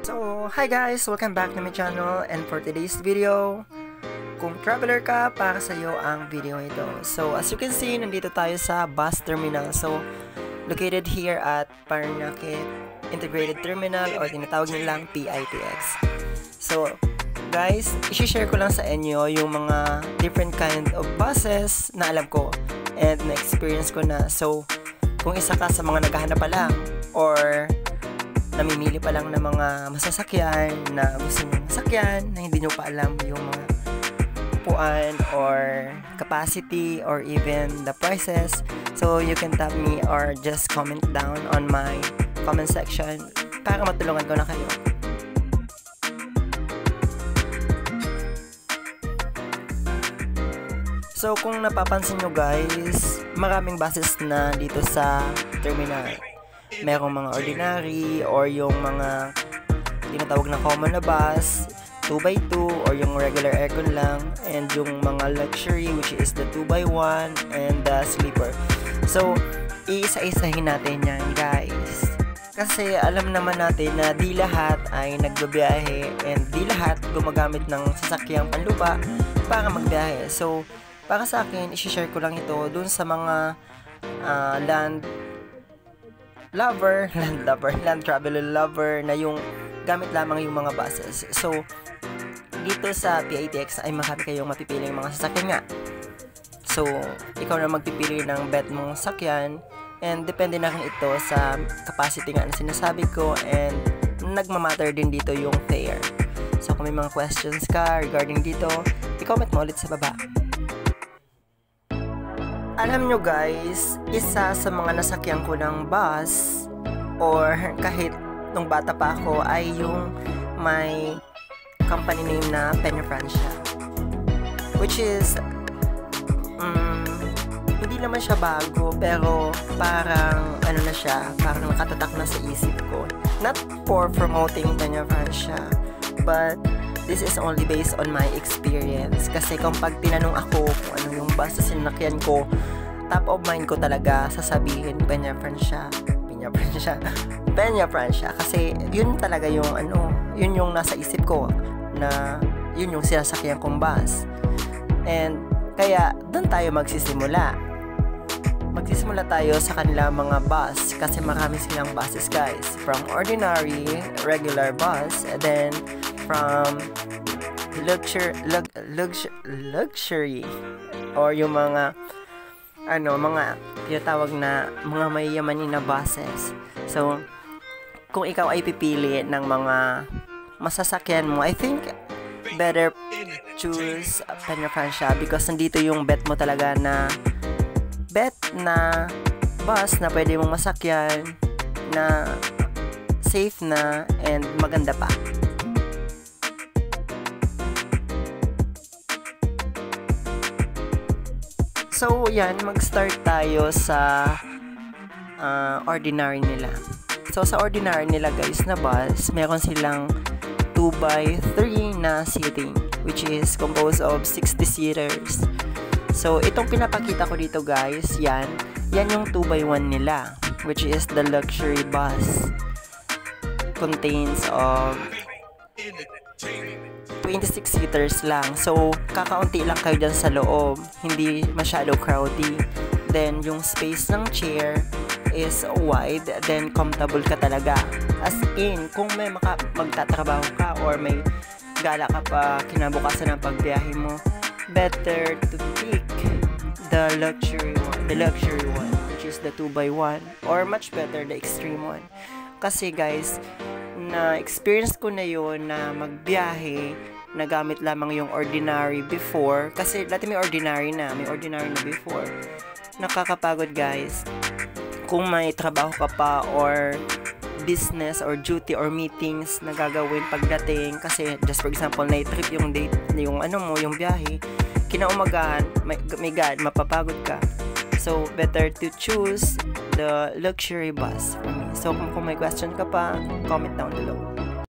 So, hi guys! Welcome back to my channel, and for today's video, kung traveler ka, para sa iyo ang video ito. So, as you can see, nandito tayo sa bus terminal. So, located here at Paranaque Integrated Terminal or tinatawag nilang PITX. So, guys, i-share ko lang sa inyo yung mga different kind of buses na alam ko and na-experience ko na. So, kung isa ka sa mga naghahanap pa lang or namimili pa lang ng mga masasakyan na gusto nyong masakyan na hindi nyo pa alam yung mga upuan or capacity or even the prices, so you can tap me or just comment down on my comment section para matulungan ko na kayo. So kung napapansin nyo guys, maraming buses na dito sa terminal. Merong mga ordinary or yung mga tinatawag na common na bus, 2x2 or yung regular aircon lang, and yung mga luxury which is the 2x1 and the sleeper. So, iisa-isahin natin yan guys. Kasi alam naman natin na di lahat ay nagbabiyahe and di lahat gumagamit ng sasakyang panlupa para magbiyahe. So, para sa akin, isi-share ko lang ito dun sa mga land traveler lover na yung gamit lamang yung mga buses. So, dito sa PITX ay marami kayong mapipiling mga sasakyan nga. So, ikaw na magpipili ng bet mong sakyan and depende na rin ito sa capacity nga na sinasabi ko and nagmamatter din dito yung fare. So, kung may mga questions ka regarding dito, i-comment mo ulit sa baba. Alam nyo guys, isa sa mga nasakyan ko ng bus or kahit nung bata pa ako ay yung may company name na Peña Francia, which is hindi naman siya bago pero parang ano na siya, parang nakatatak na sa isip ko. Not for promoting Peña Francia, but this is only based on my experience. Kasi kung pag tinanong ako kung ano yung bus na sinakyan ko, top of mind ko talaga sasabihin Peña Francia. Kasi yun talaga yung ano, yun yung nasa isip ko na yun yung sinasakyan kong bus. And kaya doon tayo magsisimula tayo sa kanila mga bus kasi marami silang buses guys, from ordinary, regular bus, and then from luxury or yung mga mga tinatawag na mga mayayamanin na buses. So kung ikaw ay pipili ng mga masasakyan mo, I think better choose Peña Francia because nandito yung bet mo talaga na bus na pwede mong masakyan, na safe na and maganda pa. So yan, mag-start tayo sa ordinary nila. So sa ordinary nila guys na bus, meron silang 2x3 na seating which is composed of 60 seaters. So itong pinapakita ko dito guys, yan yung 2x1 nila which is the luxury bus. Contains of 26 seaters lang. So kakaunti lang kayo dyan sa loob, hindi masyado crowdy. Then yung space ng chair is wide, then comfortable ka talaga. As in, kung may magtatrabaho ka or may gala ka pa kinabukasan ng pagbiyahe mo, better to pick the luxury one which is the 2x1 or much better the extreme one. Kasi guys, na experience ko na yun na magbiyahe na gamit lamang yung ordinary before, kasi dati may ordinary na before. Nakakapagod guys kung may trabaho ka pa or business or duty or meetings na gagawin pagdating, kasi just for example night trip yung date, yung yung biyahe, kinaumagahan, may God, mapapagod ka. So better to choose the luxury bus for me. So kung may question ka pa, comment down below.